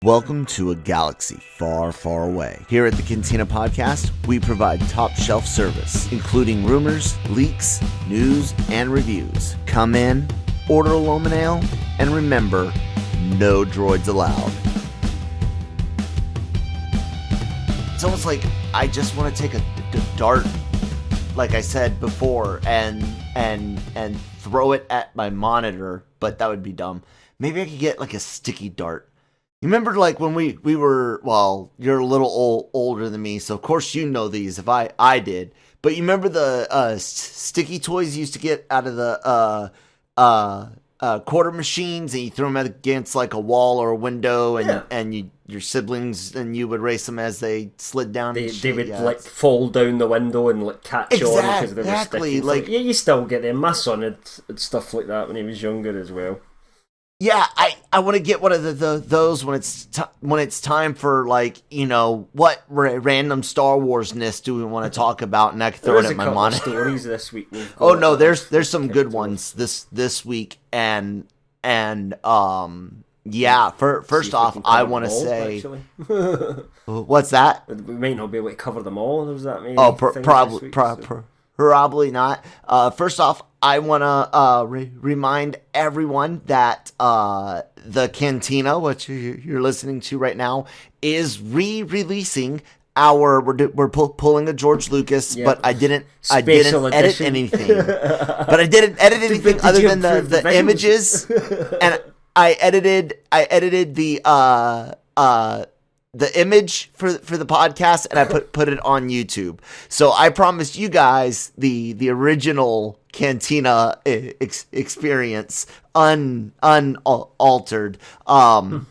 Welcome to a galaxy far, far away. Here at the Cantina podcast, we provide top shelf service, including rumors, leaks, news, and reviews. Come in, order a Loman Ale, and remember, no droids allowed. It's almost like I just want to take a dart, like I said before, and throw it at my monitor, but that would be dumb. Maybe I could get like a sticky dart. You remember like when we were, well, you're a little older than me, so of course you know these if I did. But you remember the sticky toys you used to get out of the quarter machines, and you threw them against like a wall or a window, and your siblings and you would race them as they slid down. They would like fall down the window and like catch on because they were sticky. Like you still get them. My son had stuff like that when he was younger as well. Yeah, I want to get one of those when it's time for, like, you know, what random Star Wars-ness do we want to talk about, and I can throw it at my monitor. Stories this week. Oh no, there's some good ones this week, and yeah. First off, I want to say, what's that? We might not be able to cover them all. There's that many. Oh, probably not. First off, I want to remind everyone that the Cantina, which you're listening to right now, is re-releasing our. We're pulling a George Lucas, but I didn't edit anything. But I didn't edit anything other than the images, and I edited the image for the podcast, and I put it on YouTube. So I promised you guys the original Cantina experience unaltered. All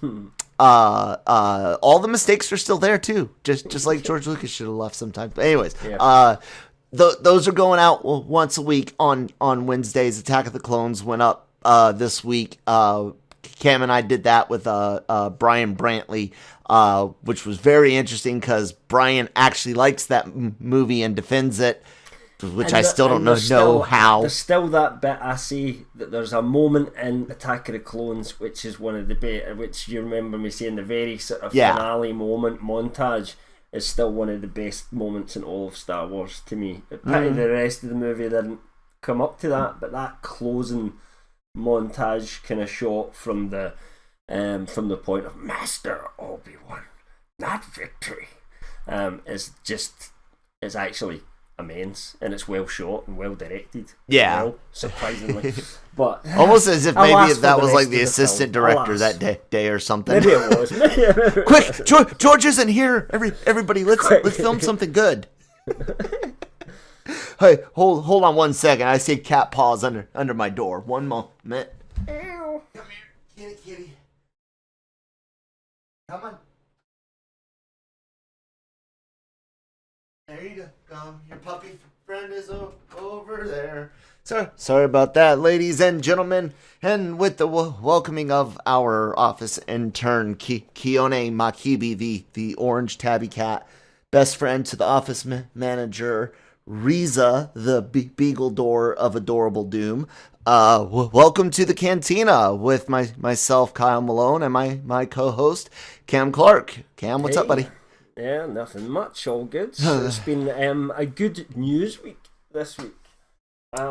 the mistakes are still there too, just like George Lucas should have left sometimes. But anyways, those are going out once a week on Wednesdays. Attack of the Clones went up this week. Cam and I did that with Brian Brantley, which was very interesting because Brian actually likes that movie and defends it, which I still don't know how. There's still that bit I see that there's a moment in Attack of the Clones, which is one of the bit, which you remember me saying, the very sort of finale moment montage is still one of the best moments in all of Star Wars to me. Pity the rest of the movie didn't come up to that, but that closing montage kind of shot from the point of Master Obi-Wan, not victory, is actually immense, and it's well shot and well directed. Yeah, well, surprisingly, but almost as if maybe that was like the assistant director that day or something. Maybe it was. Quick, George isn't here. Everybody, let's film something good. Hey, hold on 1 second. I see cat paws under my door. 1 moment. Ew. Come here, kitty. Come on. There you go. Your puppy friend is over there. Sorry about that, ladies and gentlemen. And with the welcoming of our office intern, Kione Makibi, the orange tabby cat, best friend to the office manager, Riza, the beagle door of adorable doom. Welcome to the Cantina with myself, Kyle Malone, and my co-host, Cam Clark. Cam, what's up, buddy? Yeah, nothing much. All good. So it's been a good news week this week.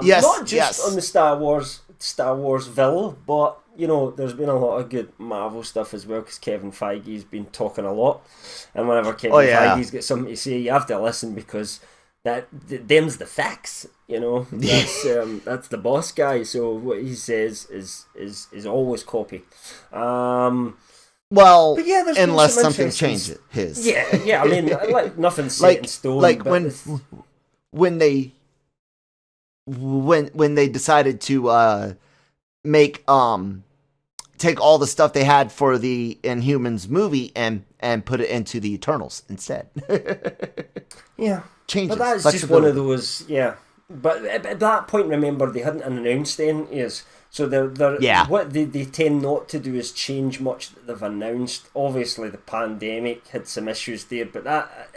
Yes, not just on the Star Warsville, but you know, there's been a lot of good Marvel stuff as well because Kevin Feige's been talking a lot, and whenever Kevin Feige's got something to say, you have to listen because them's the facts, you know. That's the boss guy. So what he says is always copy. Well, but yeah, unless something changes his. Yeah. I mean, like nothing's set in stone. Like when they decided to make take all the stuff they had for the Inhumans movie and put it into the Eternals instead. Yeah. Changes. But that's just one of those, yeah. But at that point, remember, they hadn't announced anything. So what they tend not to do is change much that they've announced. Obviously, the pandemic had some issues there, but that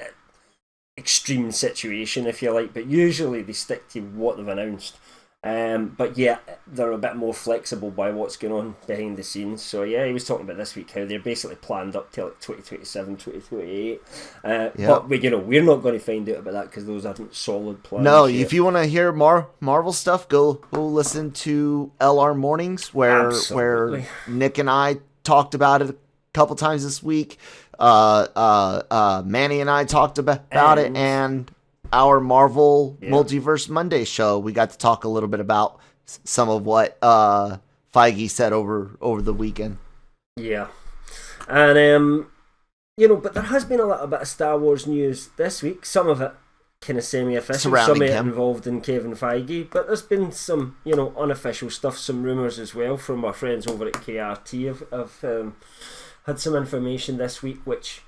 extreme situation, if you like. But usually they stick to what they've announced. But yeah, they're a bit more flexible by what's going on behind the scenes. So yeah, he was talking about this week how they're basically planned up till like 2027, 2028. But we're not going to find out about that because those aren't solid plans. No, yet. If you want to hear Marvel stuff, go listen to LR Mornings where Nick and I talked about it a couple times this week. Manny and I talked about it, and our Marvel Multiverse Monday show, we got to talk a little bit about some of what Feige said over the weekend. Yeah, and but there has been a little bit of Star Wars news this week. Some of it kind of semi-official, some of it involved in Kevin Feige, but there's been some unofficial stuff, some rumours as well from our friends over at KRT have had some information this week, which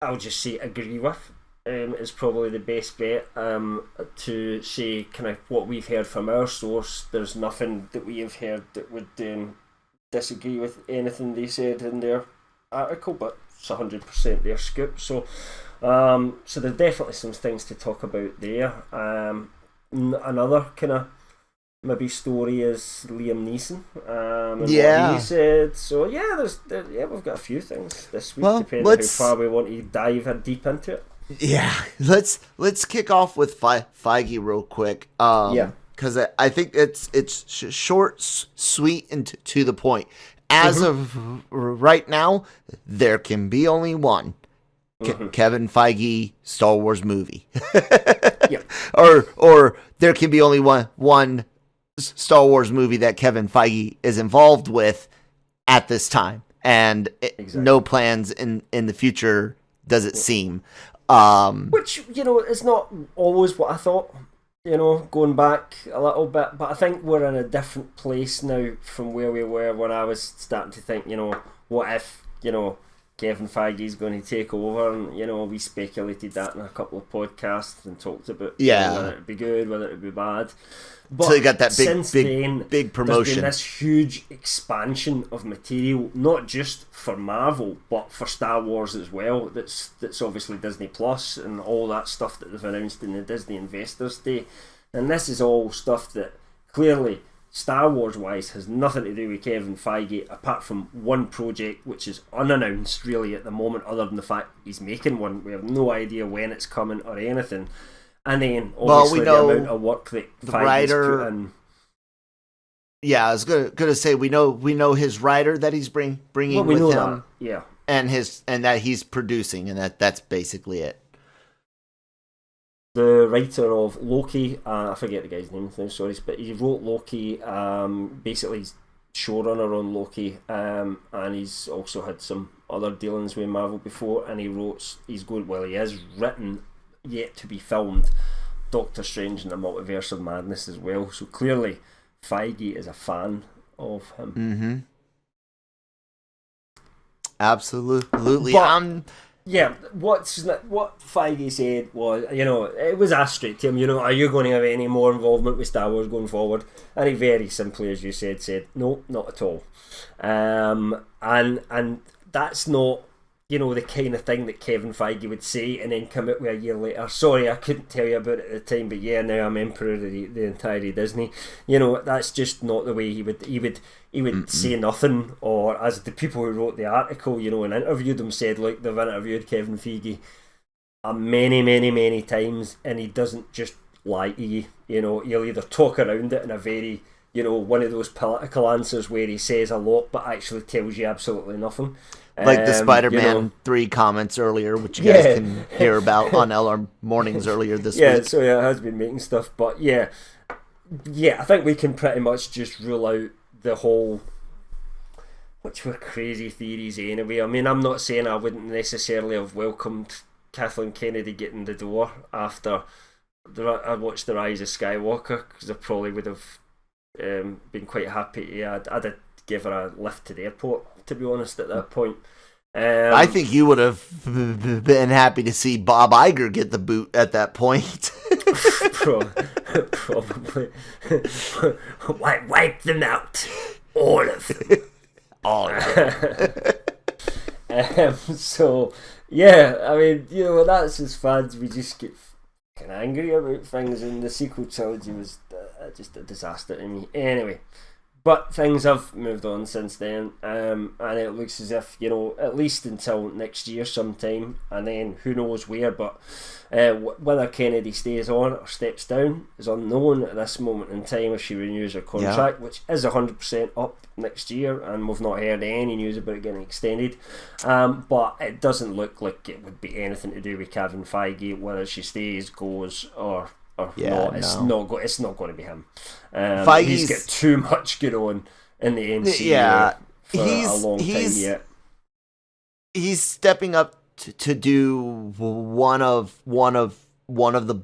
I'll just say agree with. Is probably the best bet to say kind of what we've heard from our source. There's nothing that we have heard that would disagree with anything they said in their article, but it's 100% their scoop. So there's definitely some things to talk about there. Another kind of maybe story is Liam Neeson and what he said. So we've got a few things this week, depending on how far we want to dive deep into it. Yeah, let's kick off with Feige real quick. Because I think it's short, sweet, and to the point. As of right now, there can be only one Kevin Feige Star Wars movie. Or there can be only one Star Wars movie that Kevin Feige is involved with at this time, and no plans in the future. Does it seem? Which, is not always what I thought, going back a little bit, but I think we're in a different place now from where we were when I was starting to think, what if, Kevin Feige's going to take over, and, we speculated that in a couple of podcasts and talked about whether it'd be good, whether it'd be bad. But so you got that big promotion. There's been this huge expansion of material, not just for Marvel, but for Star Wars as well. That's obviously Disney Plus and all that stuff that they've announced in the Disney Investors Day. And this is all stuff that clearly, Star Wars wise, has nothing to do with Kevin Feige, apart from one project which is unannounced really at the moment, other than the fact he's making one. We have no idea when it's coming or anything. And then, obviously, the amount of work that Feige's put in. Yeah, I was gonna say we know his writer that he's bringing with him. Yeah, and that he's producing, and that's basically it. The writer of Loki, I forget the guy's name now, sorry, but he wrote Loki. Basically, he's showrunner on Loki, and he's also had some other dealings with Marvel before. And he has written, yet to be filmed, Doctor Strange and the Multiverse of Madness as well. So clearly, Feige is a fan of him. Mm-hmm. Absolutely. But, what Feige said was, it was asked straight to him, are you going to have any more involvement with Star Wars going forward? And he very simply, as you said, no, not at all. And that's not, the kind of thing that Kevin Feige would say and then come out with a year later. Sorry, I couldn't tell you about it at the time, but now I'm emperor of the entire Disney. That's just not the way he would say nothing. Or as the people who wrote the article, and interviewed him said, look, they've interviewed Kevin Feige many, many, many times, and he doesn't just lie to you. He'll either talk around it in a very, one of those political answers where he says a lot but actually tells you absolutely nothing. Like the Spider-Man 3 comments earlier, which you guys can hear about on LR Mornings earlier this week. Yeah, so it has been making stuff. But I think we can pretty much just rule out the whole, which were crazy theories anyway. I mean, I'm not saying I wouldn't necessarily have welcomed Kathleen Kennedy getting the door after I watched The Rise of Skywalker, because I probably would have been quite happy. I'd give her a lift to the airport, to be honest, at that point. I think you would have been happy to see Bob Iger get the boot at that point. Probably. Wipe them out. All of them. All of them. So, I mean, that's as fans, we just get fucking angry about things, and the sequel trilogy was just a disaster to me. Anyway, but things have moved on since then, and it looks as if, at least until next year sometime, and then who knows where, but whether Kennedy stays on or steps down is unknown at this moment in time if she renews her contract, which is 100% up next year, and we've not heard any news about it getting extended, but it doesn't look like it would be anything to do with Kevin Feige, whether she stays, goes, or not. It's not going to be him. He's got too much going on in the MCU for a long time yet. He's stepping up to do one of the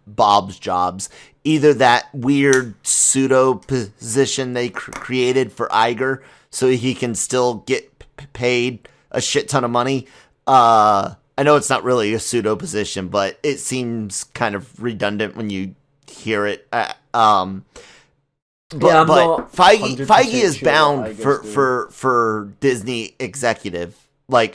Bob's jobs. Either that weird pseudo position they created for Iger so he can still get paid a shit ton of money. I know it's not really a pseudo position, but it seems kind of redundant when you hear it. But Feige is bound for Disney executive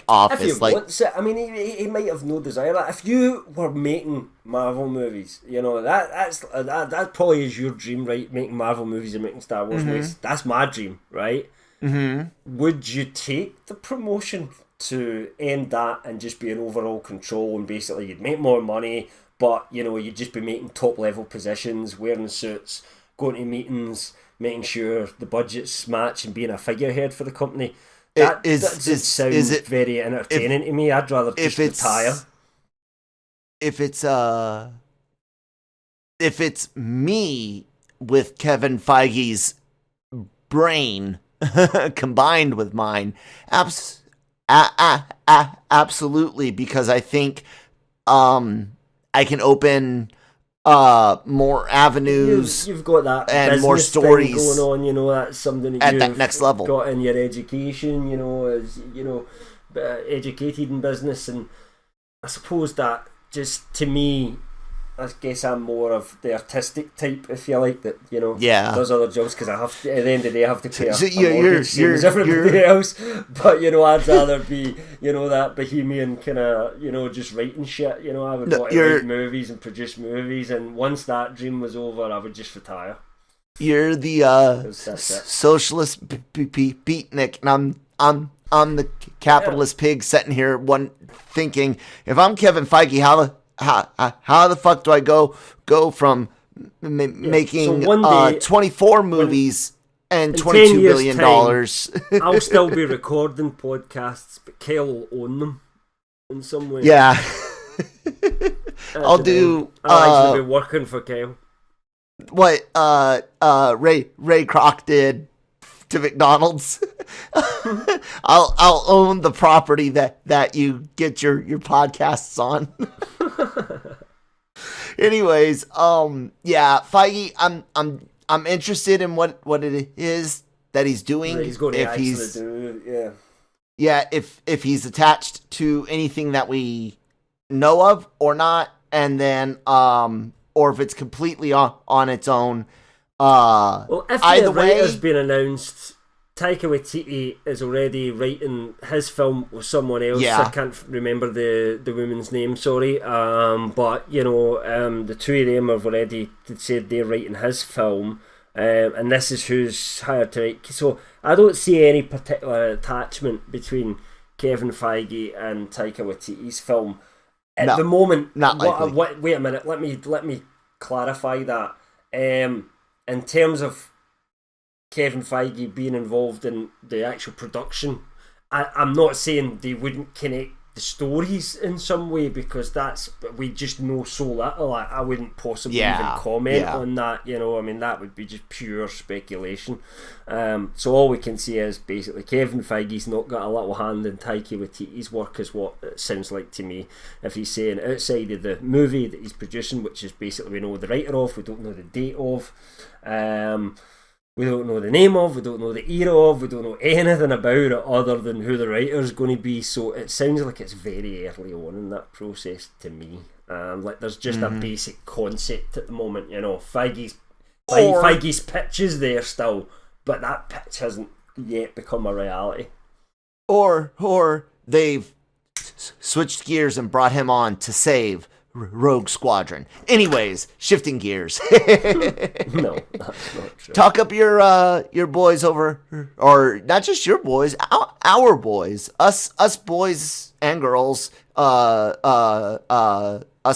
office. If he wants it, I mean, he might have no desire. If you were making Marvel movies, that probably is your dream, right? Making Marvel movies and making Star Wars movies. That's my dream, right? Mm-hmm. Would you take the promotion to end that and just be in overall control, and basically you'd make more money, but you'd just be making top level positions, wearing suits, going to meetings, making sure the budgets match, and being a figurehead for the company? That doesn't sound very entertaining to me. I'd rather just retire. If it's me with Kevin Feige's brain combined with mine, absolutely, because I think I can open more avenues. You've got that and more stories going on. That's something that at you've that next level got in your education. As educated in business, and I suppose that just to me, I guess I'm more of the artistic type, if you like, that does other jobs, because I have to, at the end of the day, I have to pay a mortgage, same as everybody else. But I'd rather be that bohemian kind of just writing shit. I would want to write movies and produce movies, and once that dream was over, I would just retire. You're the socialist beatnik, and I'm the capitalist pig sitting here thinking, if I'm Kevin Feige, how the fuck do I go from making 24 movies and $22 billion? I'll still be recording podcasts, but Kyle will own them in some way. Yeah. I'll actually be working for Kyle. What Ray Kroc did to McDonald's. I'll own the property that you get your podcasts on. Anyways, Feige, I'm interested in what it is that he's doing. He's going to actually do, yeah. If he's attached to anything that we know of or not, and then or if it's completely on its own. Well, if the writer's been announced, Taika Waititi is already writing his film with someone else. Yeah. I can't remember the woman's name, sorry. But the two of them have already said they're writing his film, and this is who's hired to write. So I don't see any particular attachment between Kevin Feige and Taika Waititi's film at the moment. Not likely. Wait a minute. Let me clarify that. In terms of Kevin Feige being involved in the actual production, I'm not saying they wouldn't connect the stories in some way, because we just know so little. I wouldn't possibly even comment on that. That would be just pure speculation. So all we can see is basically Kevin Feige's not got a little hand in Taika Waititi's work, is what it sounds like to me. If he's saying outside of the movie that he's producing, which is basically we know the writer of, we don't know the date of, we don't know the name of, we don't know the era of, we don't know anything about it other than who the writer's going to be. So it sounds like it's very early on in that process to me. There's just a basic concept at the moment. Feige's pitch is there still, but that pitch hasn't yet become a reality. Or they've switched gears and brought him on to save Rogue Squadron. Anyways, shifting gears. No, that's not true. Talk up your boys over, or not just your boys, our boys, us boys and girls, us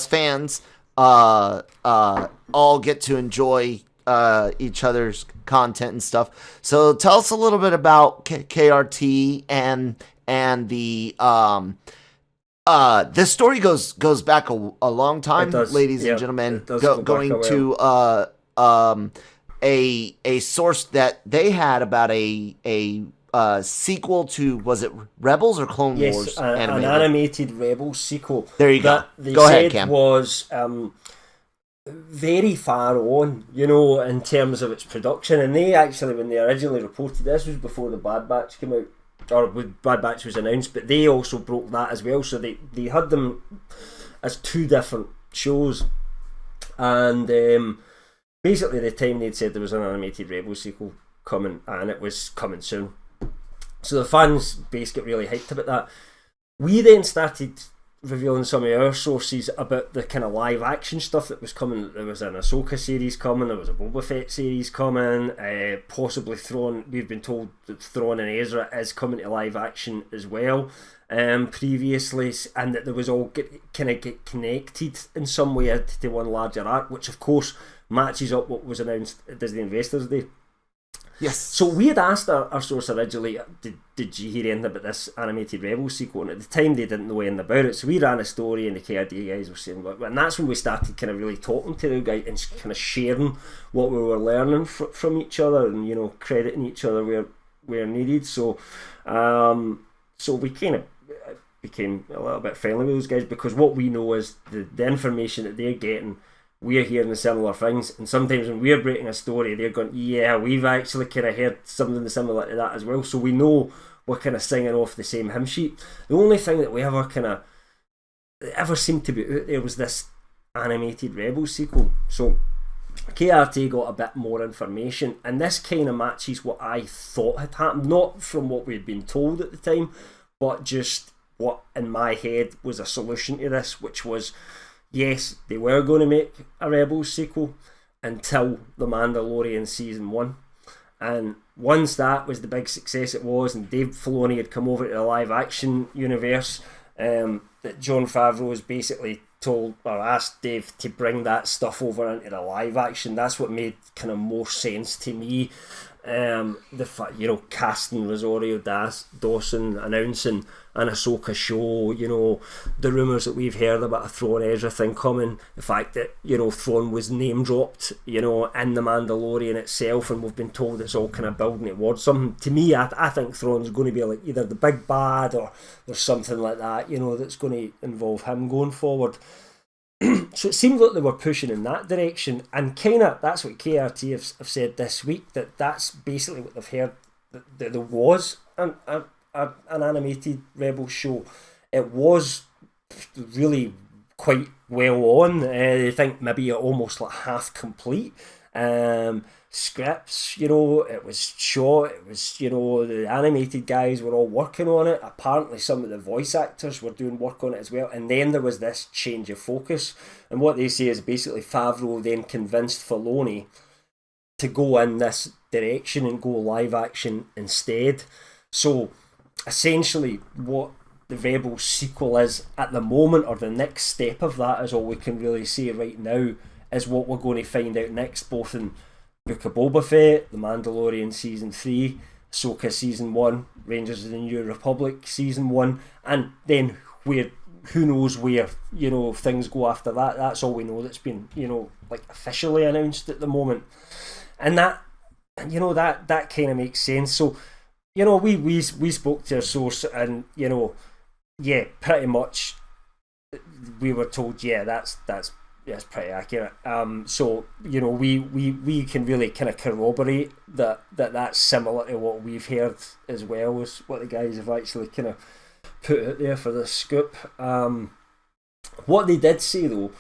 fans, all get to enjoy each other's content and stuff. So tell us a little bit about KRT and the this story goes back a long time, ladies and gentlemen. Going to a source that they had about a sequel to, was it Rebels or Clone Wars? An animated Rebels sequel. There you go. Go ahead, Cam. Was very far on, in terms of its production, and they actually, when they originally reported this, was before the Bad Batch came out, or when Bad Batch was announced, but they also broke that as well, so they had them as two different shows, and basically the time they'd said there was an animated Rebels sequel coming, and it was coming soon, so the fans base get really hyped about that. We then started revealing some of our sources about the kind of live action stuff that was coming. There was an Ahsoka series coming, there was a Boba Fett series coming, possibly Thrawn. We've been told that Thrawn and Ezra is coming to live action as well, previously, and that there was all get connected in some way to one larger arc, which of course matches up what was announced at Disney Investors Day. Yes. So we had asked our source originally, did you hear anything about this animated Rebels sequel? And at the time they didn't know anything about it. So we ran a story, and the KRD guys were saying, and that's when we started kind of really talking to the guy and kind of sharing what we were learning from each other, and crediting each other where needed. So we kind of became a little bit friendly with those guys, because what we know is the information that they're getting, we're hearing the similar things, and sometimes when we're breaking a story, they're going, yeah, we've actually kind of heard something similar to that as well, so we know we're kind of singing off the same hymn sheet. The only thing that we ever seemed to be out there was this animated Rebels sequel. So KRT got a bit more information, and this kind of matches what I thought had happened, not from what we'd been told at the time, but just what in my head was a solution to this, which was, yes, they were going to make a Rebels sequel until The Mandalorian Season 1. And once that was the big success it was, and Dave Filoni had come over to the live action universe, that Jon Favreau was basically told, or asked Dave to bring that stuff over into the live action. That's what made kind of more sense to me. The fact, casting Rosario Dawson, announcing an Ahsoka show, the rumours that we've heard about a Thrawn Ezra thing coming, the fact that, Thrawn was name dropped, in The Mandalorian itself, and we've been told it's all kind of building towards something. To me, I think Thrawn's going to be like either the big bad, or there's something like that, that's going to involve him going forward. So it seemed like they were pushing in that direction, and kind of that's what KRT have said this week, that's basically what they've heard, that there was an animated Rebel show. It was really quite well on. I think maybe almost like half complete. Scripts, it was shot, it was, the animated guys were all working on it. Apparently some of the voice actors were doing work on it as well, and then there was this change of focus, and what they say is basically Favreau then convinced Filoni to go in this direction and go live action instead. So essentially what the Rebels sequel is at the moment, or the next step of that, is all we can really say right now, is what we're going to find out next, both in Book of Boba Fett, The Mandalorian Season 3, Ahsoka Season 1, Rangers of the New Republic Season 1, and then who knows where, things go after that. That's all we know that's been, officially announced at the moment. And that, that kind of makes sense. So, we spoke to our source, and, pretty much we were told, that's pretty accurate. So we can really kind of corroborate that's similar to what we've heard, as well as what the guys have actually kind of put out there for the scoop. What they did say though,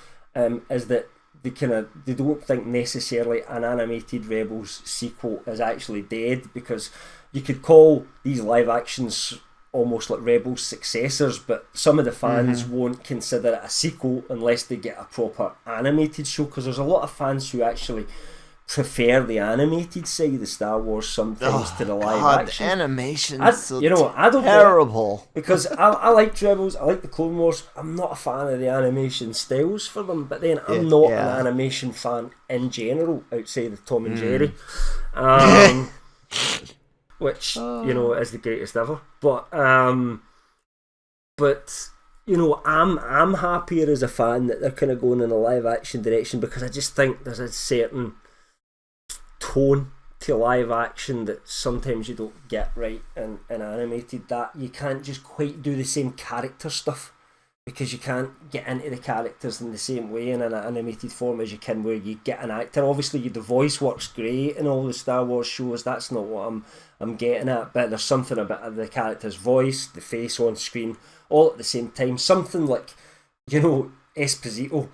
is that they don't think necessarily an animated Rebels sequel is actually dead, because you could call these live actions almost like Rebels successors, but some of the fans won't consider it a sequel unless they get a proper animated show, because there's a lot of fans who actually prefer the animated side of Star Wars sometimes to the live action. The animation so I don't terrible. Because I like Rebels, I like the Clone Wars. I'm not a fan of the animation styles for them, but then I'm not an animation fan in general outside of Tom and Jerry. Which is the greatest ever, but I'm happier as a fan that they're kind of going in a live action direction, because I just think there's a certain tone to live action that sometimes you don't get right in animated, that you can't just quite do the same character stuff, because you can't get into the characters in the same way in an animated form as you can where you get an actor. Obviously the voice works great in all the Star Wars shows, that's not what I'm getting at, but there's something about the character's voice, the face on screen, all at the same time. Something like, Esposito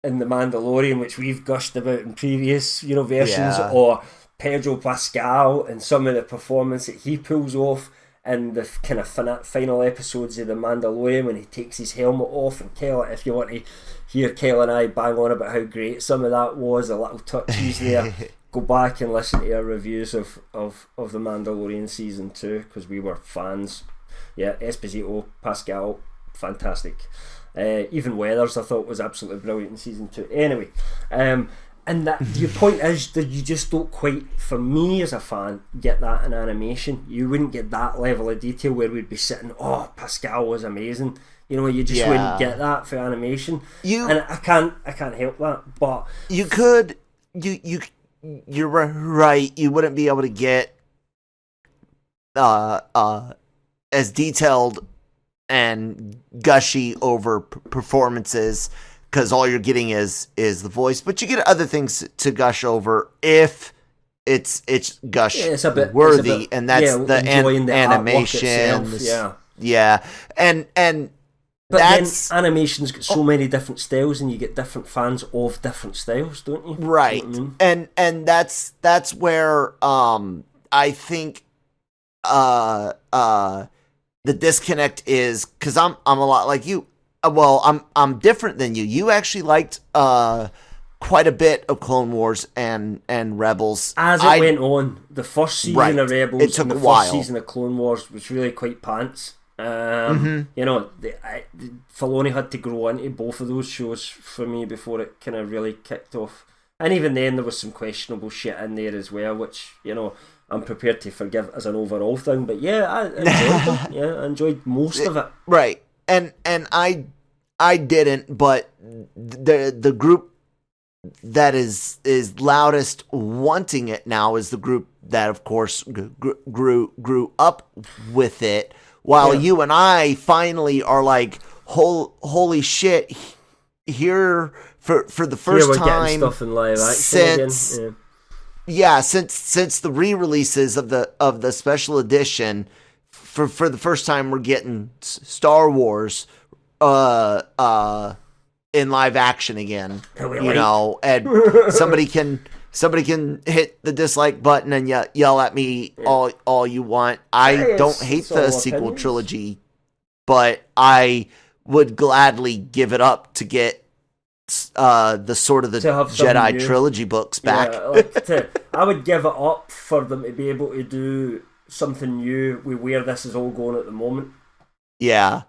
in The Mandalorian, which we've gushed about in previous versions, or Pedro Pascal and some of the performance that he pulls off in the kind of final episodes of The Mandalorian when he takes his helmet off. And Kyle, if you want to hear Kyle and I bang on about how great some of that was, the little touches there, go back and listen to our reviews of The Mandalorian Season 2, because we were fans. Yeah, Esposito, Pascal, fantastic. Even Weathers I thought was absolutely brilliant in Season 2. Anyway, and that your point is that you just don't quite, for me as a fan, get that in animation. You wouldn't get that level of detail where we'd be sitting, oh, Pascal was amazing. You just wouldn't get that for animation. And I can't help that. But you could, you're right. You wouldn't be able to get as detailed and gushy over performances, because all you're getting is the voice, but you get other things to gush over if it's gush worthy, and that's the animation. But that's, then animation's got so many different styles, and you get different fans of different styles, don't you? Right, you know what I mean? and that's where I think the disconnect is, because I'm a lot like you. Well, I'm different than you. You actually liked quite a bit of Clone Wars and Rebels as it went on. The first season of Rebels it took and the a while. First season of Clone Wars was really quite pants. Filoni had to grow into both of those shows for me before it kind of really kicked off. And even then, there was some questionable shit in there as well, which I'm prepared to forgive as an overall thing. But yeah, I enjoyed them. Yeah, I enjoyed most of it. Right, and I didn't, but the group that is loudest wanting it now is the group that, of course, grew up with it, while you and I finally are like, holy shit, here for the first time stuff in live action since again. since the re-releases of the special edition, for the first time we're getting Star Wars in live action again, and somebody can hit the dislike button and yell at me all you want. I don't hate the sequel trilogy, but I would gladly give it up to get the sort of the Jedi trilogy books back. I would give it up for them to be able to do something new with where this is all going at the moment. Yeah.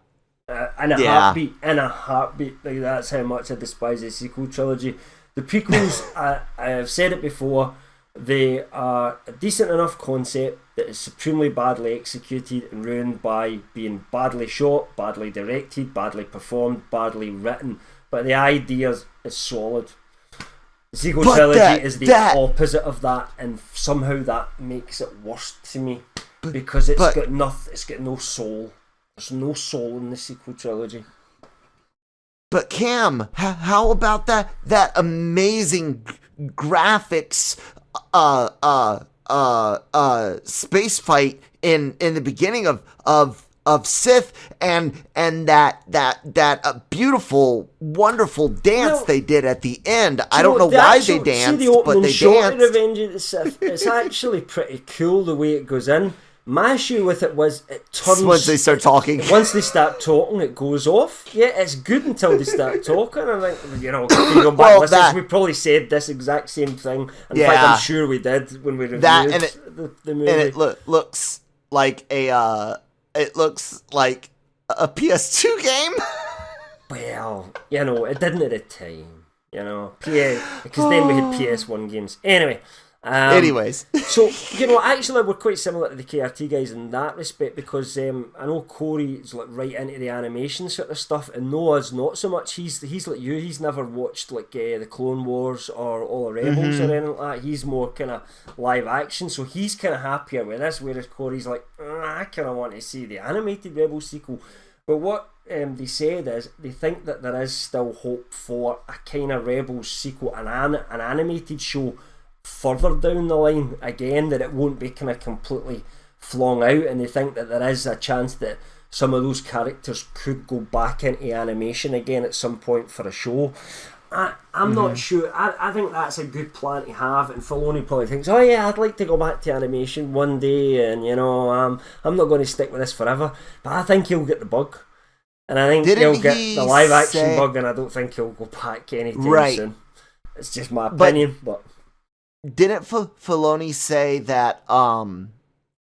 In a heartbeat. Like, that's how much I despise the sequel trilogy. The prequels, I have said it before, they are a decent enough concept that is supremely badly executed and ruined by being badly shot, badly directed, badly performed, badly written. But the idea is solid. The sequel trilogy is the opposite of that, and somehow that makes it worse to me, because it's got no soul. There's no soul in the sequel trilogy. But Cam, how about that amazing graphics space fight in the beginning of Sith, and that beautiful, wonderful dance they did at the end. I don't know why they danced, but they danced. Revenge of the Sith, it's actually pretty cool the way it goes in. My issue with it was it turns... Once they start talking. Once they start talking, it goes off. Yeah, it's good until they start talking. And I think, you know, if you go back with this, we probably said this exact same thing. In fact, I'm sure we did when we reviewed the movie. And it looks like a PS2 game. Well, you know, it didn't at the time. You know, because then we had PS1 games. Anyway. Anyways. So, you know, actually we're quite similar to the KRT guys in that respect, because I know Corey's like right into the animation sort of stuff, and Noah's not so much. He's like you, he's never watched like the Clone Wars or All the Rebels or anything like that. He's more kind of live action, so he's kind of happier with this, whereas Corey's like, I kind of want to see the animated Rebels sequel. But what they said is they think that there is still hope for a kind of Rebels sequel, an animated show further down the line, again, that it won't be kind of completely flung out, and they think that there is a chance that some of those characters could go back into animation again at some point for a show. I'm not sure. I think that's a good plan to have, and Filoni probably thinks, oh yeah, I'd like to go back to animation one day, and you know, I'm not going to stick with this forever, but I think he'll get the bug, and I think he'll get the live action bug, and I don't think he'll go back anytime soon. It's just my opinion, but didn't Filoni say that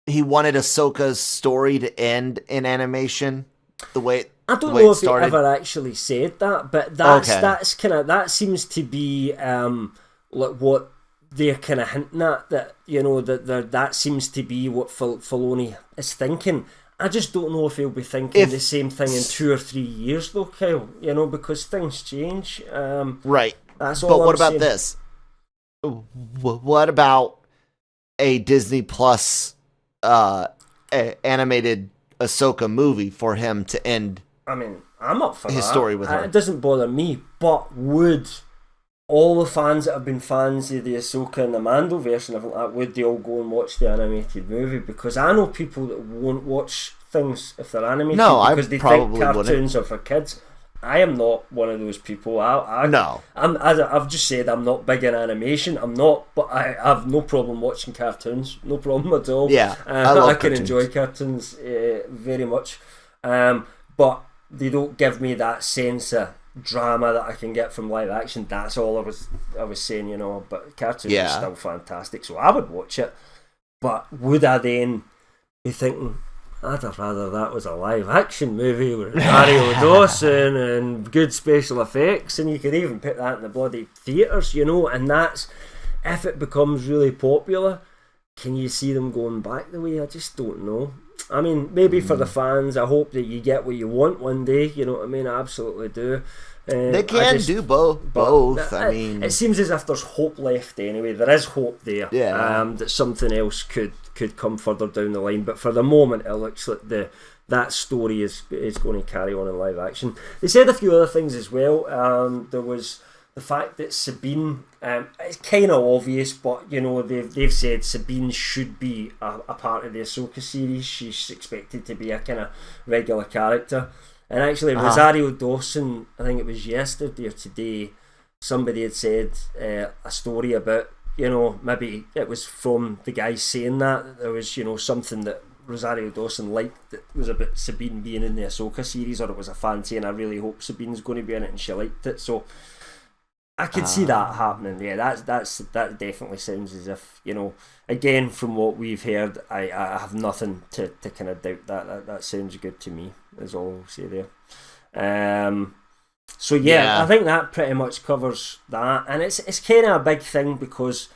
he wanted Ahsoka's story to end in animation the way I don't know if he ever actually said that, but that's kind of, that seems to be like what they're kind of hinting at, that, you know, that seems to be what Filoni is thinking. I just don't know if he'll be thinking the same thing in 2 or 3 years though, Kyle, you know, because things change. Right. That's all. But what I'm about saying. this? What about a Disney Plus animated Ahsoka movie for him to end? I mean, I'm up for his that. Story with her. It doesn't bother me, but would all the fans that have been fans of the Ahsoka and the Mando version of that, would they all go and watch the animated movie? Because I know people that won't watch things if they're animated because they think cartoons are for kids. I am not one of those people. No. I've just said I'm not big in animation. I'm not, but I have no problem watching cartoons. No problem at all. Yeah, I can enjoy cartoons very much. But they don't give me that sense of drama that I can get from live action. That's all I was saying, you know. But cartoons are still fantastic, so I would watch it. But would I then be thinking, I'd have rather that was a live action movie with Rosario Dawson and good special effects, and you could even put that in the bloody theatres, you know. And that's, if it becomes really popular, can you see them going back the way? I just don't know. I mean, maybe for the fans, I hope that you get what you want one day, you know what I mean? I absolutely do. They can do both. I mean, it seems as if there's hope left anyway. There is hope there. Yeah. That something else could come further down the line. But for the moment, it looks like that story is going to carry on in live action. They said a few other things as well. There was the fact that Sabine, it's kind of obvious, but you know, they've said Sabine should be a part of the Ahsoka series. She's expected to be a kind of regular character. And actually, Rosario Dawson, I think it was yesterday or today, somebody had said a story about, you know, maybe it was from the guy saying that there was, you know, something that Rosario Dawson liked that was about Sabine being in the Ahsoka series, or it was a fan saying, I really hope Sabine's going to be in it, and she liked it. So I could see that happening. Yeah, that definitely sounds as if, you know, again, from what we've heard, I have nothing to kind of doubt that. That sounds good to me, is all I'll say there. So yeah, I think that pretty much covers that, and it's kind of a big thing because,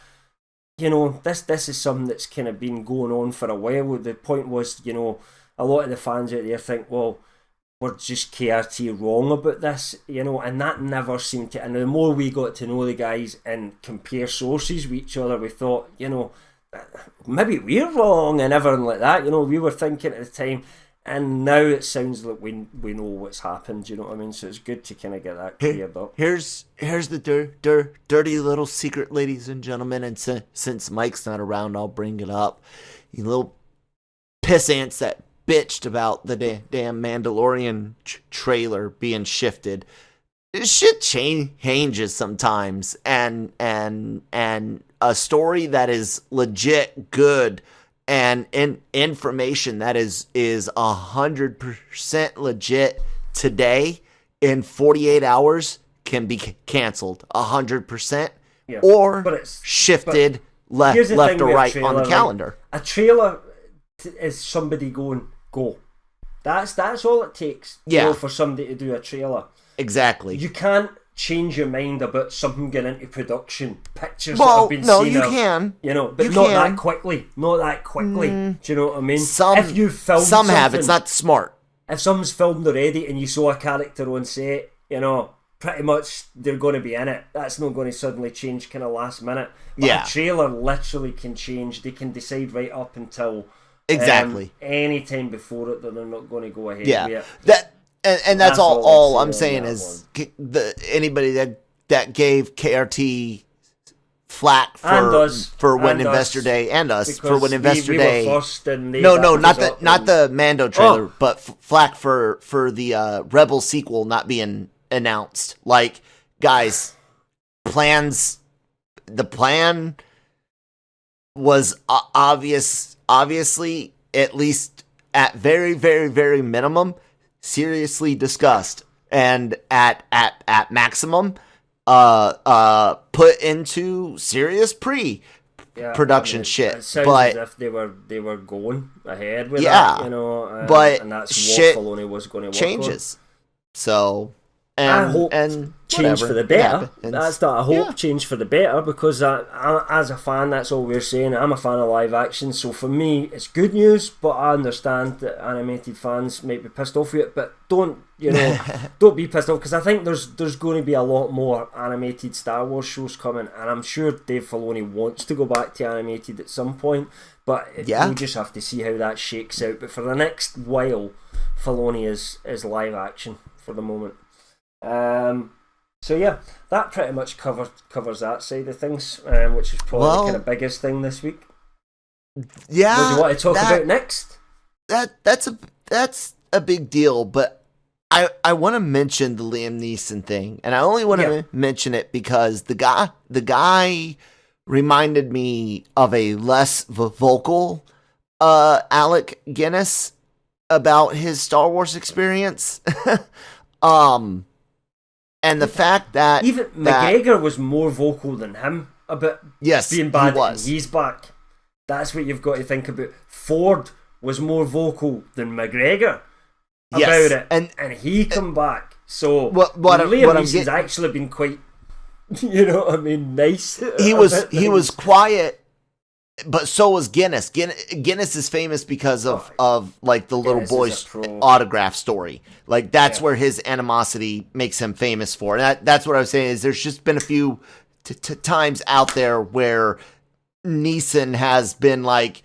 you know, this is something that's kind of been going on for a while. The point was, you know, a lot of the fans out there think, well, we're just KRT wrong about this, you know, and that never seemed to. And the more we got to know the guys and compare sources with each other, we thought, you know, maybe we're wrong and everything like that. You know, we were thinking at the time, and now it sounds like we know what's happened. You know what I mean? So it's good to kind of get that cleared up. Here's the dirty little secret, ladies and gentlemen. And since Mike's not around, I'll bring it up. You little piss ants that bitched about the damn Mandalorian trailer being shifted. Shit changes sometimes, and a story that is legit good and information that is 100% legit today in 48 hours can be canceled 100%, or shifted left or right on the calendar. Like, a trailer is somebody going, go. That's all it takes, for somebody to do a trailer. Exactly. You can't change your mind about something getting into production. Pictures that have been seen. You can. But not that quickly. Not that quickly. Do you know what I mean? If you film some have. It's not smart. If something's filmed already and you saw a character on set, pretty much they're going to be in it. That's not going to suddenly change kind of last minute. But a trailer literally can change. They can decide right up until any time before it that they're not going to go ahead with it. And that's all I'm saying is anybody that gave KRT flack for when Investor Day and us for when Investor Day. Not the Mando trailer, but flack for the Rebel sequel not being announced. Like, guys, the plan was obviously, at least at very, very, very minimum, seriously discussed, and at maximum put into serious production shit. It sounds as if they were going ahead with that, but and that's shit what Filoni was going to work changes. So I hope change for the better. That's that. I hope change for the better, because as a fan, that's all we're saying. I'm a fan of live action, so for me, it's good news. But I understand that animated fans might be pissed off with it. But don't be pissed off, because I think there's going to be a lot more animated Star Wars shows coming, and I'm sure Dave Filoni wants to go back to animated at some point. But we'll just have to see how that shakes out. But for the next while, Filoni is live action for the moment. That pretty much covers that side of things, which is probably the kind of biggest thing this week. Yeah. What do you want to talk about next? That's a big deal, but I want to mention the Liam Neeson thing, and I only want to mention it because the guy reminded me of a less vocal Alec Guinness about his Star Wars experience. And the fact that even McGregor was more vocal than him about being bad, and he's back. That's what you've got to think about. Ford was more vocal than McGregor about it, and he come back. So Liam Neeson's actually been quite, nice. He was quiet, but so was Guinness. Guinness is famous because of like the little boy's autograph story. Like that's where his animosity makes him famous for. And that's what I was saying is there's just been a few times out there where Neeson has been like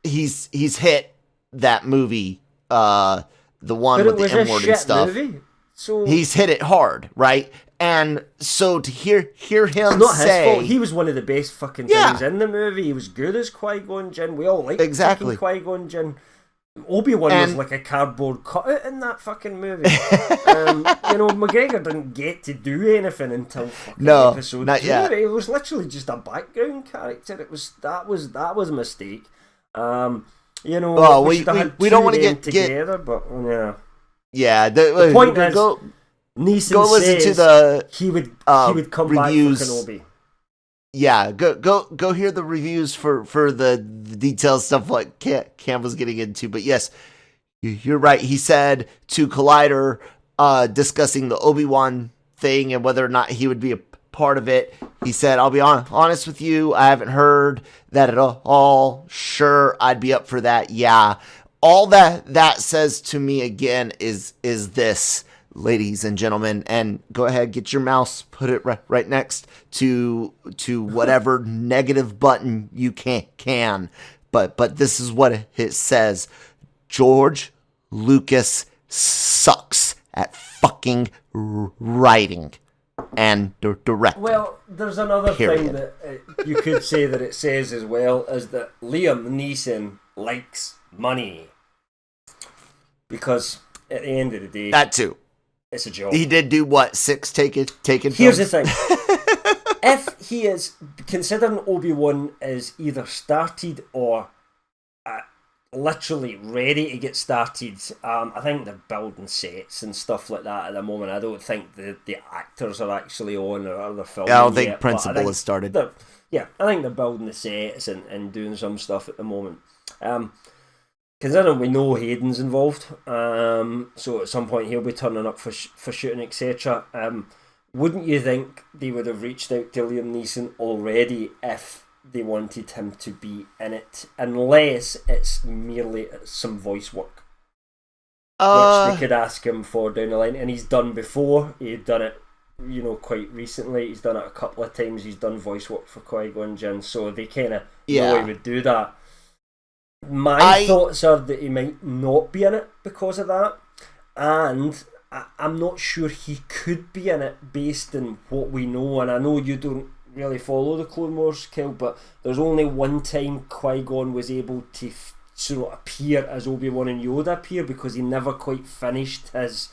he's hit that movie, the one with the M-word and stuff. Movie, so he's hit it hard, right? And so to hear him not say... his fault. He was one of the best fucking things in the movie. He was good as Qui-Gon Jinn. We all liked fucking Qui-Gon Jinn. Obi-Wan was like a cardboard cutout in that fucking movie. McGregor didn't get to do anything until fucking episode 2. Yet. It was literally just a background character. That was a mistake. We don't want to get together, but yeah. The point is, Neeson go listen to the he would come reviews. Back for Kenobi. Yeah, go hear the reviews for the detailed stuff like Cam was getting into. But yes, you're right. He said to Collider, discussing the Obi-Wan thing and whether or not he would be a part of it. He said, "I'll be honest with you. I haven't heard that at all. Sure, I'd be up for that. Yeah." All that says to me again is this. Ladies and gentlemen, and go ahead, get your mouse, put it right next to whatever negative button you can. But this is what it says: George Lucas sucks at fucking writing and directing. Well, there's another thing that you could say that it says as well, is that Liam Neeson likes money, because at the end of the day, that too. It's a job. He did do what? 6 taken Here's the thing. If he is considering Obi-Wan is either started or literally ready to get started. I think they're building sets and stuff like that at the moment. I don't think the actors are actually on or they're filming. I don't think yet, principal has started. I think they're building the sets and doing some stuff at the moment. Considering we know Hayden's involved, so at some point he'll be turning up for shooting, etc. Wouldn't you think they would have reached out to Liam Neeson already if they wanted him to be in it, unless it's merely some voice work, which they could ask him for down the line, and he's done before. He'd done it, quite recently. He's done it a couple of times. He's done voice work for Qui-Gon Jinn, so they kind of know he would do that. My thoughts are that he might not be in it because of that, and I'm not sure he could be in it based on what we know. And I know you don't really follow the Clone Wars, Kel, but there's only one time Qui-Gon was able to sort of appear as Obi-Wan and Yoda appear, because he never quite finished his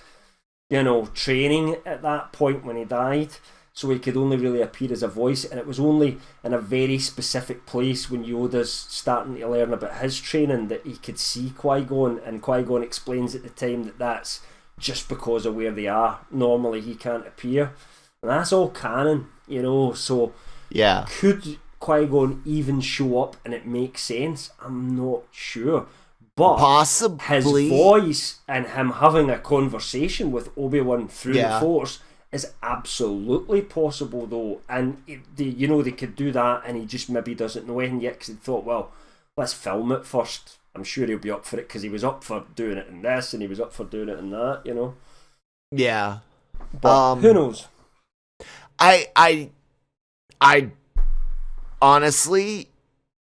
training at that point when he died, so he could only really appear as a voice, and it was only in a very specific place when Yoda's starting to learn about his training that he could see Qui-Gon, and Qui-Gon explains at the time that that's just because of where they are. Normally he can't appear, and that's all canon, so yeah. Could Qui-Gon even show up and it makes sense? I'm not sure. But possibly his voice and him having a conversation with Obi-Wan through the Force is absolutely possible, though. And they could do that, and he just maybe doesn't know anything yet because he thought, well, let's film it first. I'm sure he'll be up for it because he was up for doing it in this and he was up for doing it in that, Yeah. But who knows? I honestly,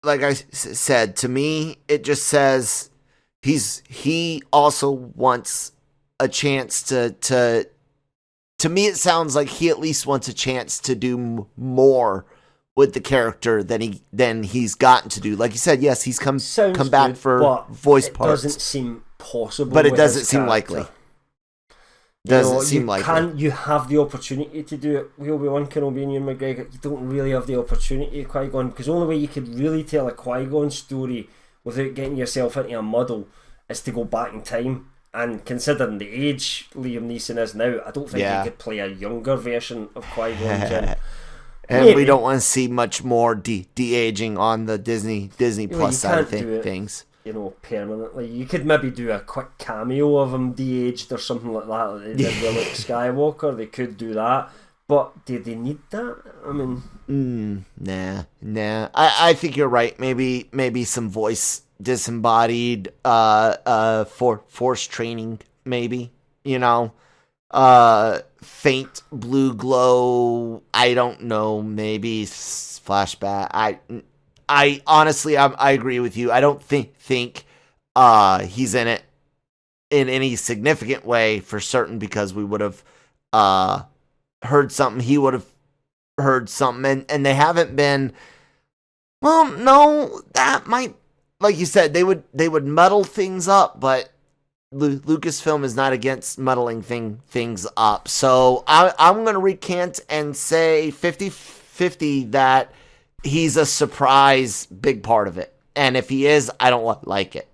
like I said, to me, it just says he also wants a chance to me, it sounds like he at least wants a chance to do more with the character than he's gotten to do. Like you said, yes, he's come back for voice parts. It doesn't seem possible, but it doesn't seem likely. Doesn't seem likely. You have the opportunity to do it with Obi-Wan Kenobi and Ewan McGregor. You don't really have the opportunity with Qui-Gon, because the only way you could really tell a Qui-Gon story without getting yourself into a muddle is to go back in time. And considering the age Liam Neeson is now, I don't think he could play a younger version of Qui-Gon Jinn. And maybe. We don't want to see much more de-aging on the Disney Plus side of things. Permanently. You could maybe do a quick cameo of him de-aged or something like that. Like they did with Luke Skywalker. They could do that. But do they need that? I mean... Nah. I think you're right. Maybe some voice disembodied force training, maybe. Faint blue glow. I don't know. Maybe flashback. I honestly, I agree with you. I don't think he's in it in any significant way for certain, because we would have heard something. He would have heard something, and they haven't been. Well, no, that might, like you said, they would muddle things up, but Lucasfilm is not against muddling things up. So I'm going to recant and say 50-50 that he's a surprise big part of it. And if he is, I don't like it.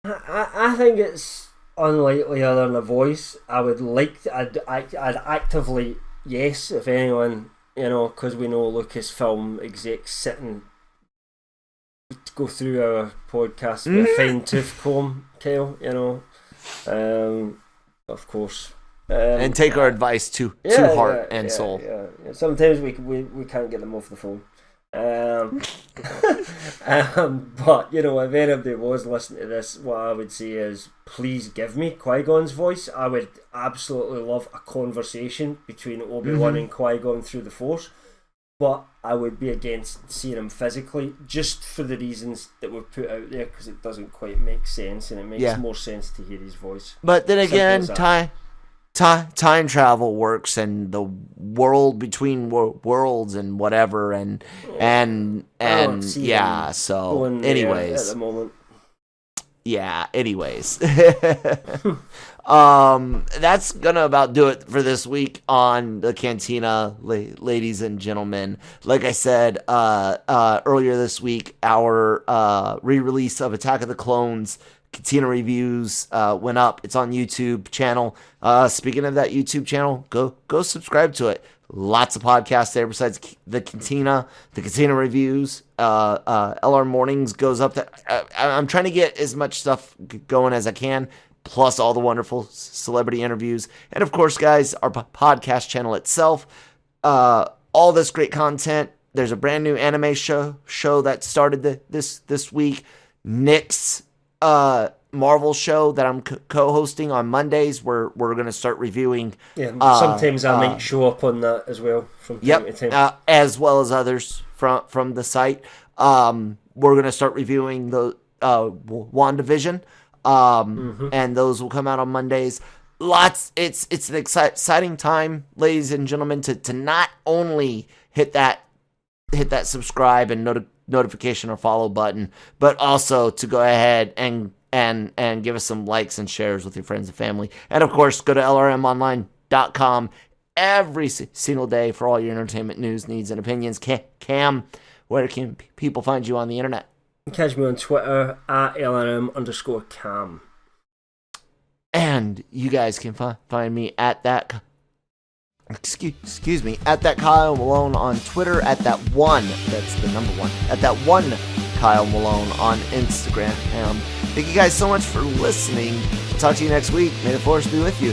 I think it's unlikely other than a voice. I'd actively, yes, if anyone, because we know Lucasfilm execs sitting to go through our podcast with a fine tooth comb, Kyle, of course. And take our advice to heart and soul. Yeah. Sometimes we can't get them off the phone. But if anybody was listening to this, what I would say is, please give me Qui-Gon's voice. I would absolutely love a conversation between Obi-Wan and Qui-Gon through the Force, but I would be against seeing him physically, just for the reasons that we've put out there, because it doesn't quite make sense, and it makes more sense to hear his voice. But then again, time travel works, and the world between worlds and whatever, and so anyways, at the moment. yeah, anyways. That's gonna about do it for this week on the Cantina, ladies and gentlemen. Like I said earlier this week, our re-release of Attack of the Clones Cantina reviews went up. It's on YouTube channel. Speaking of that YouTube channel, go subscribe to it. Lots of podcasts there besides the Cantina reviews. LR Mornings goes up. I'm trying to get as much stuff going as I can, plus all the wonderful celebrity interviews. And of course, guys, our podcast channel itself. All this great content. There's a brand new anime show that started this week. Nick's Marvel show that I'm co-hosting on Mondays. We're going to start reviewing. Yeah, sometimes I might show up on that as well from time to time. As well as others from the site. We're going to start reviewing the WandaVision, and those will come out on Mondays. It's an exciting time, ladies and gentlemen, to not only hit that subscribe and notification or follow button, but also to go ahead and give us some likes and shares with your friends and family. And of course, go to lrmonline.com every single day for all your entertainment news, needs, and opinions. Cam, where can people find you on the internet? You can catch me on Twitter at LRM_Cam. And you guys can find me at that. Excuse me, at that Kyle Malone on Twitter, at that one, that's the number one, at that one Kyle Malone on Instagram. Thank you guys so much for listening. Talk to you next week. May the Force be with you.